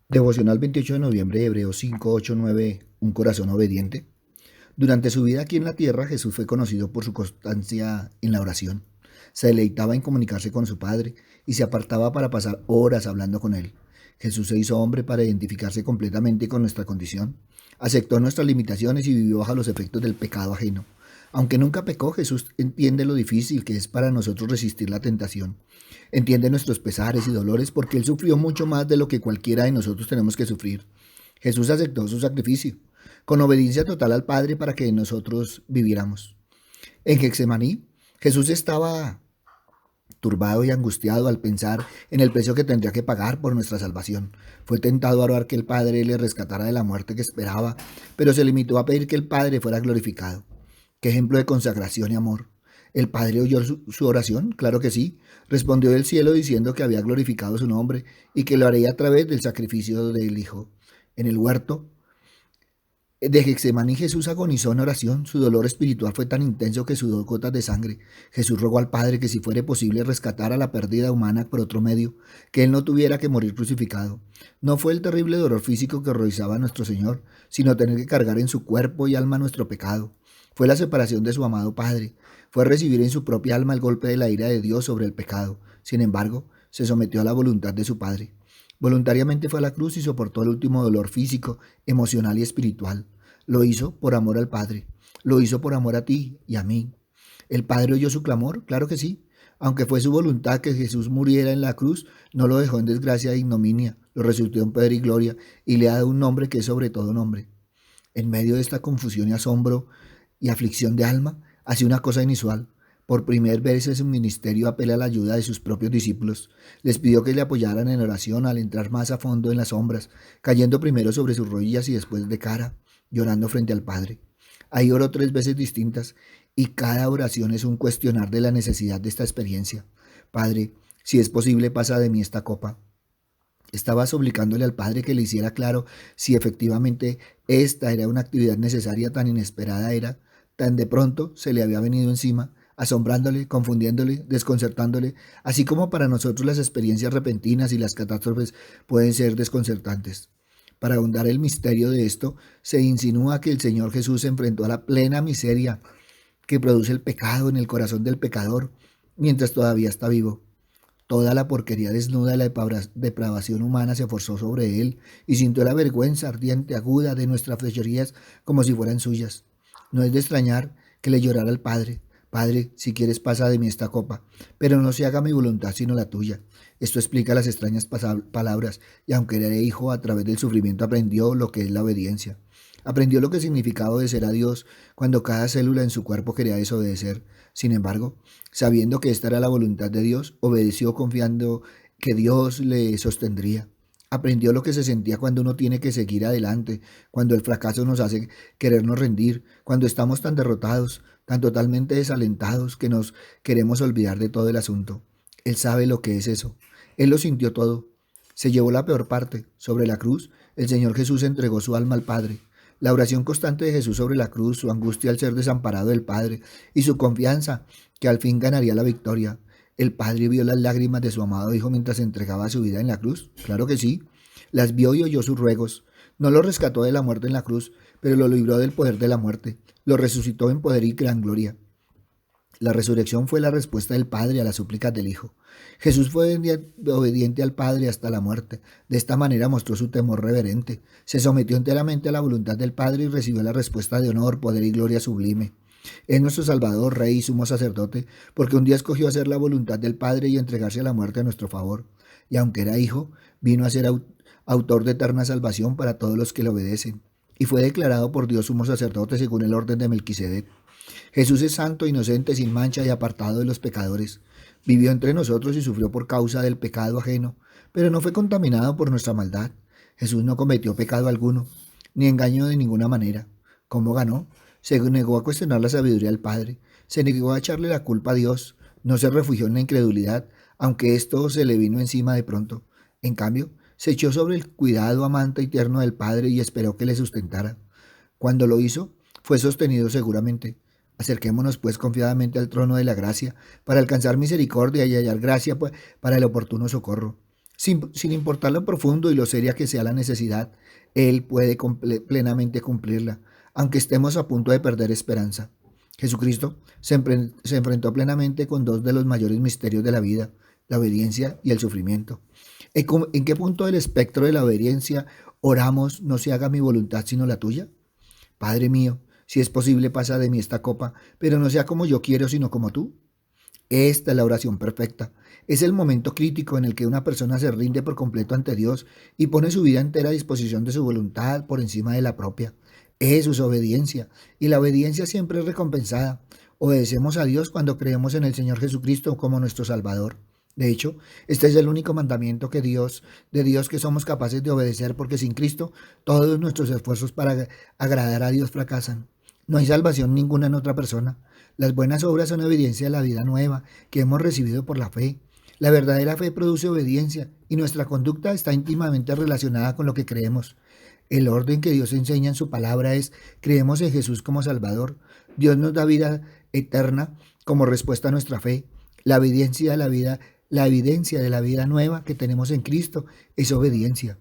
Devocional 28 de noviembre, Hebreos 5, 8, 9, un corazón obediente. Durante su vida aquí en la tierra, Jesús fue conocido por su constancia en la oración. Se deleitaba en comunicarse con su Padre y se apartaba para pasar horas hablando con Él. Jesús se hizo hombre para identificarse completamente con nuestra condición. Aceptó nuestras limitaciones y vivió bajo los efectos del pecado ajeno. Aunque nunca pecó, Jesús entiende lo difícil que es para nosotros resistir la tentación. Entiende nuestros pesares y dolores porque Él sufrió mucho más de lo que cualquiera de nosotros tenemos que sufrir. Jesús aceptó su sacrificio, con obediencia total al Padre para que nosotros viviéramos. En Getsemaní, Jesús estaba turbado y angustiado al pensar en el precio que tendría que pagar por nuestra salvación. Fue tentado a orar que el Padre le rescatara de la muerte que esperaba, pero se limitó a pedir que el Padre fuera glorificado. Qué ejemplo de consagración y amor. ¿El Padre oyó su oración? Claro que sí. Respondió del cielo diciendo que había glorificado su nombre y que lo haría a través del sacrificio del Hijo. En el huerto de Getsemaní Jesús agonizó en oración. Su dolor espiritual fue tan intenso que sudó gotas de sangre. Jesús rogó al Padre que si fuera posible rescatara la pérdida humana por otro medio, que Él no tuviera que morir crucificado. No fue el terrible dolor físico que horrorizaba a nuestro Señor, sino tener que cargar en su cuerpo y alma nuestro pecado. Fue la separación de su amado Padre. Fue recibir en su propia alma el golpe de la ira de Dios sobre el pecado. Sin embargo, se sometió a la voluntad de su Padre. Voluntariamente fue a la cruz y soportó el último dolor físico, emocional y espiritual. Lo hizo por amor al Padre. Lo hizo por amor a ti y a mí. ¿El Padre oyó su clamor? Claro que sí. Aunque fue su voluntad que Jesús muriera en la cruz, no lo dejó en desgracia e ignominia, lo resucitó en poder y gloria, y le ha dado un nombre que es sobre todo nombre. En medio de esta confusión y asombro y aflicción de alma, hace una cosa inusual. Por primera vez en su ministerio apela a la ayuda de sus propios discípulos. Les pidió que le apoyaran en oración al entrar más a fondo en las sombras, cayendo primero sobre sus rodillas y después de cara, llorando frente al Padre. Ahí oró 3 veces distintas y cada oración es un cuestionar de la necesidad de esta experiencia. Padre, si es posible, pasa de mí esta copa. Estaba suplicándole al Padre que le hiciera claro si efectivamente esta era una actividad necesaria. Tan inesperada era, tan de pronto se le había venido encima, asombrándole, confundiéndole, desconcertándole, así como para nosotros las experiencias repentinas y las catástrofes pueden ser desconcertantes. Para ahondar el misterio de esto, se insinúa que el Señor Jesús se enfrentó a la plena miseria que produce el pecado en el corazón del pecador mientras todavía está vivo. Toda la porquería desnuda de la depravación humana se forzó sobre él y sintió la vergüenza ardiente, aguda de nuestras fechorías como si fueran suyas. No es de extrañar que le llorara al Padre. Padre, si quieres pasa de mí esta copa, pero no se haga mi voluntad sino la tuya. Esto explica las extrañas palabras, y aunque era hijo, a través del sufrimiento aprendió lo que es la obediencia. Aprendió lo que significaba obedecer a Dios cuando cada célula en su cuerpo quería desobedecer. Sin embargo, sabiendo que esta era la voluntad de Dios, obedeció confiando que Dios le sostendría. Aprendió lo que se sentía cuando uno tiene que seguir adelante, cuando el fracaso nos hace querernos rendir, cuando estamos tan derrotados, tan totalmente desalentados que nos queremos olvidar de todo el asunto. Él sabe lo que es eso. Él lo sintió todo. Se llevó la peor parte. Sobre la cruz, el Señor Jesús entregó su alma al Padre. La oración constante de Jesús sobre la cruz, su angustia al ser desamparado del Padre y su confianza que al fin ganaría la victoria. ¿El Padre vio las lágrimas de su amado Hijo mientras entregaba su vida en la cruz? Claro que sí. Las vio y oyó sus ruegos. No lo rescató de la muerte en la cruz, pero lo libró del poder de la muerte. Lo resucitó en poder y gran gloria. La resurrección fue la respuesta del Padre a las súplicas del Hijo. Jesús fue obediente al Padre hasta la muerte. De esta manera mostró su temor reverente. Se sometió enteramente a la voluntad del Padre y recibió la respuesta de honor, poder y gloria sublime. Es nuestro Salvador, Rey y Sumo Sacerdote, porque un día escogió hacer la voluntad del Padre y entregarse a la muerte a nuestro favor. Y aunque era Hijo, vino a ser autor de eterna salvación para todos los que le obedecen. Y fue declarado por Dios Sumo Sacerdote según el orden de Melquisedec. Jesús es santo, inocente, sin mancha y apartado de los pecadores. Vivió entre nosotros y sufrió por causa del pecado ajeno, pero no fue contaminado por nuestra maldad. Jesús no cometió pecado alguno, ni engañó de ninguna manera. ¿Cómo ganó? Se negó a cuestionar la sabiduría del Padre, se negó a echarle la culpa a Dios, no se refugió en la incredulidad, aunque esto se le vino encima de pronto. En cambio, se echó sobre el cuidado amante y tierno del Padre y esperó que le sustentara. Cuando lo hizo, fue sostenido seguramente. Acerquémonos pues confiadamente al trono de la gracia para alcanzar misericordia y hallar gracia para el oportuno socorro. Sin importar lo profundo y lo seria que sea la necesidad, Él puede plenamente cumplirla, aunque estemos a punto de perder esperanza. Jesucristo se enfrentó plenamente con dos de los mayores misterios de la vida, la obediencia y el sufrimiento. ¿En qué punto del espectro de la obediencia oramos, no se haga mi voluntad sino la tuya? Padre mío, si es posible, pasa de mí esta copa, pero no sea como yo quiero, sino como tú. Esta es la oración perfecta. Es el momento crítico en el que una persona se rinde por completo ante Dios y pone su vida entera a disposición de su voluntad por encima de la propia. Eso es obediencia, y la obediencia siempre es recompensada. Obedecemos a Dios cuando creemos en el Señor Jesucristo como nuestro Salvador. De hecho, este es el único mandamiento de Dios que somos capaces de obedecer, porque sin Cristo todos nuestros esfuerzos para agradar a Dios fracasan. No hay salvación ninguna en otra persona. Las buenas obras son evidencia de la vida nueva que hemos recibido por la fe. La verdadera fe produce obediencia y nuestra conducta está íntimamente relacionada con lo que creemos. El orden que Dios enseña en su palabra es: creemos en Jesús como Salvador. Dios nos da vida eterna como respuesta a nuestra fe. La evidencia de la vida nueva que tenemos en Cristo es obediencia.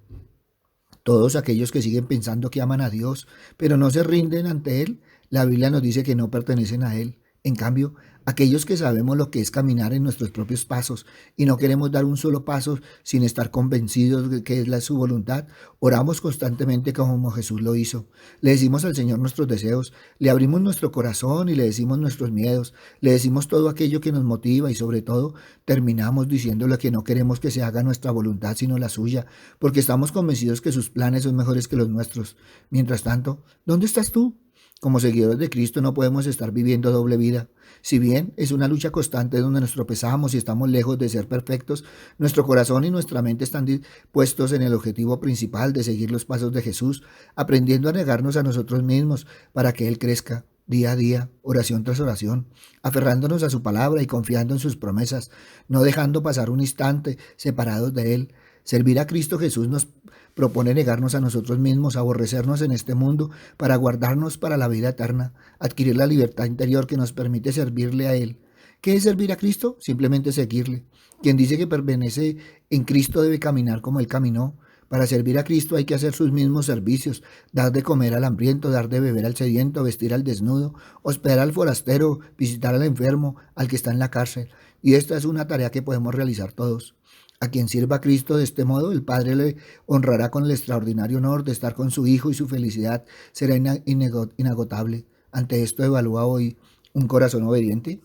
Todos aquellos que siguen pensando que aman a Dios, pero no se rinden ante Él, la Biblia nos dice que no pertenecen a Él. En cambio, aquellos que sabemos lo que es caminar en nuestros propios pasos y no queremos dar un solo paso sin estar convencidos de que es su voluntad, oramos constantemente como Jesús lo hizo. Le decimos al Señor nuestros deseos, le abrimos nuestro corazón y le decimos nuestros miedos, le decimos todo aquello que nos motiva y sobre todo terminamos diciéndole que no queremos que se haga nuestra voluntad sino la suya, porque estamos convencidos que sus planes son mejores que los nuestros. Mientras tanto, ¿dónde estás tú? Como seguidores de Cristo no podemos estar viviendo doble vida. Si bien es una lucha constante donde nos tropezamos y estamos lejos de ser perfectos, nuestro corazón y nuestra mente están puestos en el objetivo principal de seguir los pasos de Jesús, aprendiendo a negarnos a nosotros mismos para que Él crezca día a día, oración tras oración, aferrándonos a su palabra y confiando en sus promesas, no dejando pasar un instante separados de Él. Servir a Cristo Jesús nos propone negarnos a nosotros mismos, aborrecernos en este mundo para guardarnos para la vida eterna, adquirir la libertad interior que nos permite servirle a Él. ¿Qué es servir a Cristo? Simplemente seguirle. Quien dice que permanece en Cristo debe caminar como Él caminó. Para servir a Cristo hay que hacer sus mismos servicios: dar de comer al hambriento, dar de beber al sediento, vestir al desnudo, hospedar al forastero, visitar al enfermo, al que está en la cárcel. Y esta es una tarea que podemos realizar todos. A quien sirva a Cristo de este modo, el Padre le honrará con el extraordinario honor de estar con su Hijo y su felicidad será inagotable. Ante esto, evalúa hoy un corazón obediente.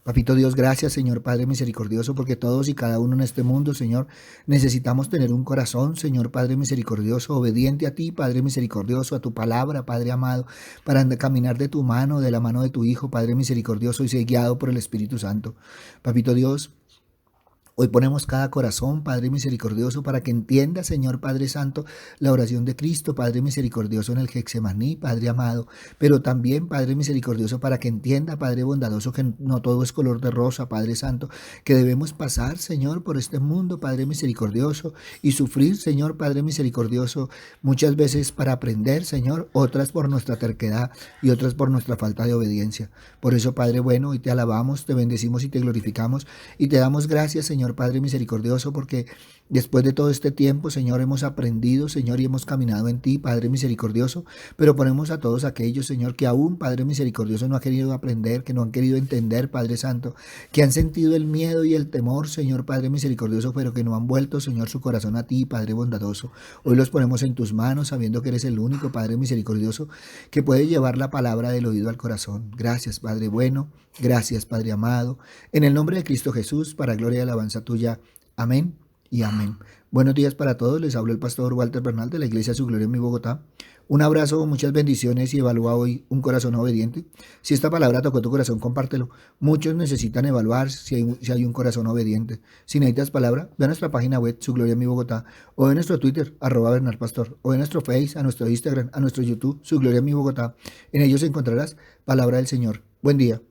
Papito Dios, gracias, Señor Padre misericordioso, porque todos y cada uno en este mundo, Señor, necesitamos tener un corazón, Señor Padre misericordioso, obediente a ti, Padre misericordioso, a tu palabra, Padre amado, para caminar de tu mano, de la mano de tu Hijo, Padre misericordioso, y ser guiado por el Espíritu Santo. Papito Dios, hoy ponemos cada corazón, Padre misericordioso, para que entienda, Señor Padre Santo, la oración de Cristo, Padre misericordioso, en el Getsemaní, Padre amado, pero también, Padre misericordioso, para que entienda, Padre bondadoso, que no todo es color de rosa, Padre Santo, que debemos pasar, Señor, por este mundo, Padre misericordioso, y sufrir, Señor Padre misericordioso, muchas veces para aprender, Señor, otras por nuestra terquedad y otras por nuestra falta de obediencia. Por eso, Padre bueno, hoy te alabamos, te bendecimos y te glorificamos, y te damos gracias, Señor Padre misericordioso, porque después de todo este tiempo, Señor, hemos aprendido, Señor, y hemos caminado en ti, Padre misericordioso, pero ponemos a todos aquellos, Señor, que aún, Padre misericordioso, no han querido aprender, que no han querido entender, Padre Santo, que han sentido el miedo y el temor, Señor Padre misericordioso, pero que no han vuelto, Señor, su corazón a ti, Padre bondadoso. Hoy los ponemos en tus manos, sabiendo que eres el único, Padre misericordioso, que puede llevar la palabra del oído al corazón. Gracias, Padre bueno, gracias, Padre amado, en el nombre de Cristo Jesús, para gloria y alabanza tuya. Amén y amén. Buenos días para todos, les hablo el pastor Walter Bernal de la Iglesia Su Gloria en mi Bogotá. Un abrazo, muchas bendiciones y evalúa hoy un corazón obediente. Si esta palabra tocó tu corazón, compártelo. Muchos necesitan evaluar si hay un corazón obediente. Si necesitas palabra, ve a nuestra página web, Su Gloria en mi Bogotá, o en nuestro Twitter, @bernalpastor, o en nuestro Face, a nuestro Instagram, a nuestro YouTube, Su Gloria en mi Bogotá. En ellos encontrarás palabra del Señor. Buen día.